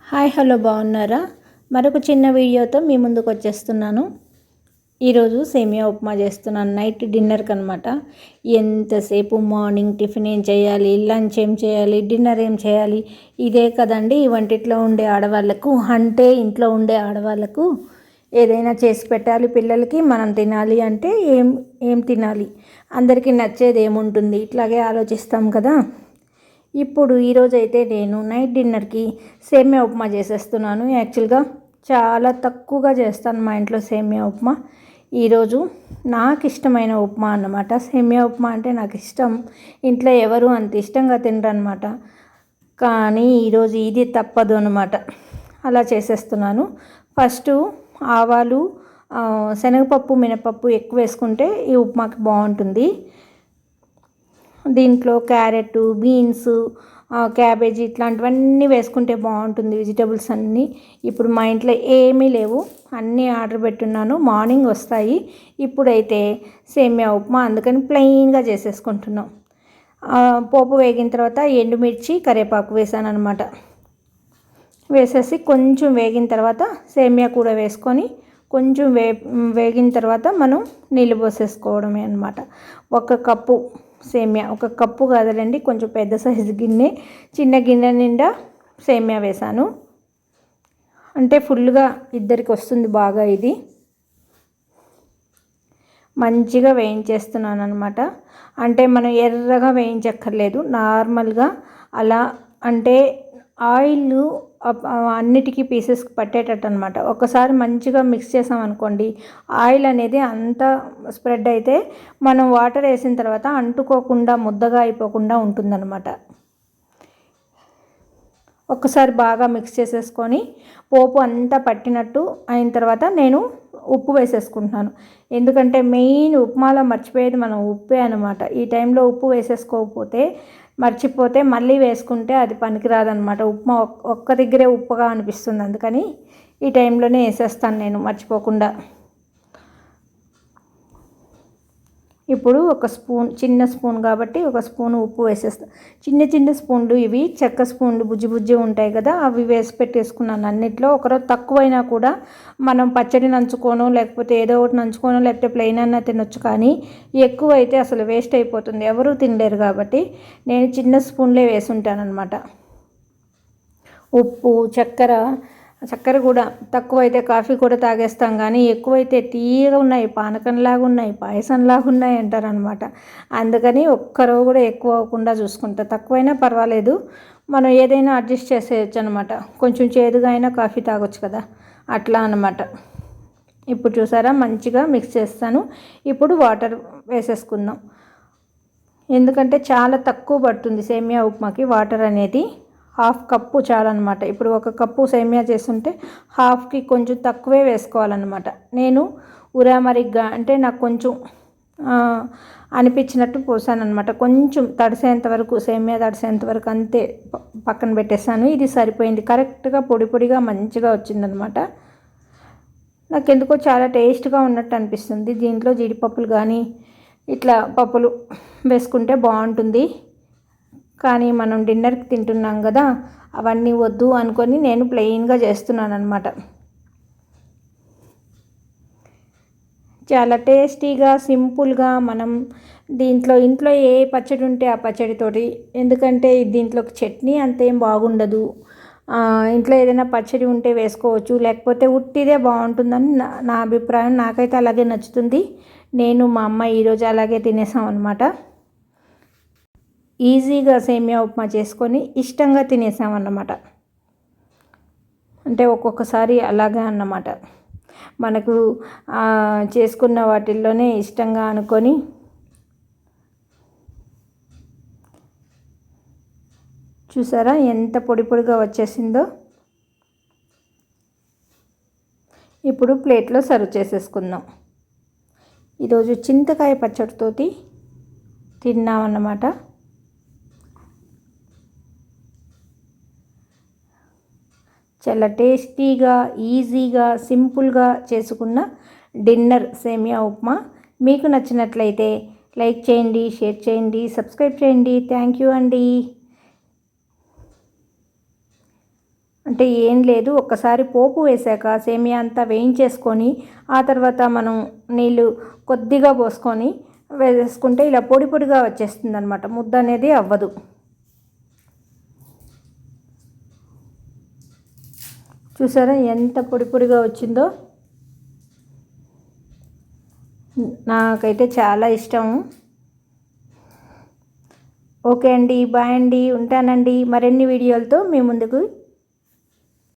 Hi hello బాగున్నారా? మరొక చిన్న వీడియోతో మీ ముందుకు వచ్చేస్తున్నాను. ఈరోజు సేమియా ఉప్మా చేస్తున్నాను నైట్ డిన్నర్కి అనమాట. ఎంతసేపు మార్నింగ్ టిఫిన్ ఏం చేయాలి, లంచ్ ఏం చేయాలి, డిన్నర్ ఏం చేయాలి, ఇదే కదండి వంటిట్లో ఉండే ఆడవాళ్ళకు. అంటే ఇంట్లో ఉండే ఆడవాళ్ళకు ఏదైనా చేసి పెట్టాలి, పిల్లలకి మనం తినాలి అంటే ఏం తినాలి, అందరికీ నచ్చేది ఏముంటుంది, ఇట్లాగే ఆలోచిస్తాం కదా. ఇప్పుడు ఈరోజైతే నేను నైట్ డిన్నర్కి సేమియా ఉప్మా చేసేస్తున్నాను. యాక్చువల్గా చాలా తక్కువగా చేస్తాను మా ఇంట్లో సేమియా ఉప్మా. ఈరోజు నాకు ఇష్టమైన ఉప్మా అన్నమాట. సేమియా ఉప్మా అంటే నాకు ఇష్టం. ఇంట్లో ఎవరు అంత ఇష్టంగా తినరు అనమాట. కానీ ఈరోజు ఇది తప్పదు అనమాట. అలా చేసేస్తున్నాను. ఫస్ట్ ఆవాలు, శనగపప్పు, మినపప్పు ఎక్కువ వేసుకుంటే ఈ ఉప్మాకి బాగుంటుంది. దీంట్లో క్యారెట్, బీన్స్, క్యాబేజీ ఇట్లాంటివన్నీ వేసుకుంటే బాగుంటుంది, వెజిటబుల్స్ అన్నీ. ఇప్పుడు మా ఇంట్లో ఏమీ లేవు, అన్నీ ఆర్డర్ పెట్టున్నాను, మార్నింగ్ వస్తాయి. ఇప్పుడైతే సేమియా ఉప్మా అందుకని ప్లెయిన్గా చేసేసుకుంటున్నాం. పోపు వేగిన తర్వాత ఎండుమిర్చి, కరివేపాకు వేసాను అనమాట. వేసేసి కొంచెం వేగిన తర్వాత సేమియా కూడా వేసుకొని కొంచెం వేగిన తర్వాత మనం నీళ్ళు పోసేసుకోవడమే అనమాట. ఒక కప్పు సేమియా, ఒక కప్పు కాదులేండి, కొంచెం పెద్ద సైజు గిన్నె, చిన్న గిన్నె నిండా సేమియా వేసాను. అంటే ఫుల్గా ఇద్దరికి వస్తుంది బాగా. ఇది మంచిగా వేయించేస్తున్నాను అనమాట. అంటే మనం ఎర్రగా వేయించక్కర్లేదు, నార్మల్గా అలా. అంటే ఆయిల్ అన్నిటికీ పీసెస్కి పట్టేటట్టు అనమాట. ఒకసారి మంచిగా మిక్స్ చేసామనుకోండి, ఆయిల్ అనేది అంతా స్ప్రెడ్ అయితే మనం వాటర్ వేసిన తర్వాత అంటుకోకుండా, ముద్దగా అయిపోకుండా ఉంటుందన్నమాట. ఒక్కసారి బాగా మిక్స్ చేసేసుకొని పోపు అంతా పట్టినట్టు అయిన తర్వాత నేను ఉప్పు వేసేసుకుంటున్నాను. ఎందుకంటే మెయిన్ ఉప్మాలో మర్చిపోయేది మనం ఉప్పే అనమాట. ఈ టైంలో ఉప్పు వేసేసుకోకపోతే, మర్చిపోతే మళ్ళీ వేసుకుంటే అది పనికిరాదనమాట. ఉప్మా ఒక్క దగ్గరే ఉప్పుగా అనిపిస్తుంది. అందుకని ఈ టైంలోనే వేసేస్తాను నేను మర్చిపోకుండా. ఇప్పుడు ఒక స్పూన్, చిన్న స్పూన్ కాబట్టి ఒక స్పూన్ ఉప్పు వేసేస్తాను. చిన్న చిన్న స్పూన్లు ఇవి చెక్క స్పూన్లు బుజ్జి బుజ్జి ఉంటాయి కదా, అవి వేసి పెట్టేసుకున్నాను అన్నిట్లో. ఒకరోజు తక్కువైనా కూడా మనం పచ్చడి నంచుకోనో, లేకపోతే ఏదో ఒకటి నంచుకోనో, లేకపోతే ప్లెయిన్ అన్నా తినొచ్చు. కానీ ఎక్కువ అయితే అసలు వేస్ట్ అయిపోతుంది, ఎవరూ తినలేరు. కాబట్టి నేను చిన్న స్పూన్లే వేసి ఉంటానన్నమాట. ఉప్పు, చక్కెర కూడా తక్కువైతే కాఫీ కూడా తాగేస్తాం, కానీ ఎక్కువైతే తీయగా ఉన్నాయి, పానకంలాగా ఉన్నాయి, పాయసంలాగా ఉన్నాయి అంటారనమాట. అందుకని ఒక్కరో కూడా ఎక్కువ అవ్వకుండా చూసుకుంటా. తక్కువైనా పర్వాలేదు, మనం ఏదైనా అడ్జస్ట్ చేసేయచ్చు అనమాట. కొంచెం చేదుగా అయినా కాఫీ తాగొచ్చు కదా, అట్లా అనమాట. ఇప్పుడు చూసారా మంచిగా మిక్స్ చేస్తాను. ఇప్పుడు వాటర్ వేసేసుకుందాం, ఎందుకంటే చాలా తక్కువ పడుతుంది సేమియా ఉప్మాకి వాటర్ అనేది. హాఫ్ కప్పు చాలన్నమాట. ఇప్పుడు ఒక కప్పు సేమియా చేస్తుంటే హాఫ్కి కొంచెం తక్కువే వేసుకోవాలన్నమాట. నేను ఉరామరిగ్గా అంటే నాకు కొంచెం అనిపించినట్టు పోసానమాట. కొంచెం తడిసేంత వరకు, సేమియా తడిసేంత వరకు అంతే పక్కన పెట్టేశాను. ఇది సరిపోయింది, కరెక్ట్గా పొడి పొడిగా మంచిగా వచ్చిందనమాట. నాకు ఎందుకో చాలా టేస్ట్గా ఉన్నట్టు అనిపిస్తుంది. దీంట్లో జీడిపప్పులు కానీ ఇట్లా పప్పులు వేసుకుంటే బాగుంటుంది. కానీ మనం డిన్నర్కి తింటున్నాం కదా, అవన్నీ వద్దు అనుకొని నేను ప్లెయిన్గా చేస్తున్నాను అనమాట. చాలా టేస్టీగా, సింపుల్గా మనం ఇంట్లో ఏ పచ్చడి ఉంటే ఆ పచ్చడితోటి, ఎందుకంటే దీంట్లోకి చట్నీ అంతేం బాగుండదు. ఇంట్లో ఏదైనా పచ్చడి ఉంటే వేసుకోవచ్చు, లేకపోతే ఉట్టిదే బాగుంటుందని నా అభిప్రాయం. నాకైతే అలాగే నచ్చుతుంది. నేను మా అమ్మ ఈరోజు అలాగే తినేసాం అనమాట. ఈజీగా సేమియా ఉప్మా చేసుకొని ఇష్టంగా తినేసామన్నమాట. అంటే ఒక్కొక్కసారి అలాగే అన్నమాట, మనకు చేసుకున్న వాటిల్లోనే ఇష్టంగా అనుకొని. చూసారా ఎంత పొడి పొడిగా వచ్చేసిందో. ఇప్పుడు ప్లేట్లో సర్వ్ చేసేసుకుందాం. ఈరోజు చింతకాయ పచ్చడితోటి తిన్నామన్నమాట. చాలా టేస్టీగా, ఈజీగా, సింపుల్గా చేసుకున్న డిన్నర్ సేమియా ఉప్మా. మీకు నచ్చినట్లయితే లైక్ చేయండి, షేర్ చేయండి, సబ్స్క్రైబ్ చేయండి. థ్యాంక్ యూ అండి. అంటే ఏం లేదు, ఒక్కసారి పోపు వేసాక సేమియా అంతా వేయించేసుకొని ఆ తర్వాత మనం నీళ్ళు కొద్దిగా పోసుకొని వేసుకుంటే ఇలా పొడి పొడిగా వచ్చేస్తుంది అనమాట, ముద్ద అనేది అవ్వదు. చూసారా ఎంత పొడి పొడిగా వచ్చిందో, నాకైతే చాలా ఇష్టం. ఓకే అండి, బాయ్ అండి, ఉంటానండి. మరిన్ని వీడియోలతో మీ ముందుకు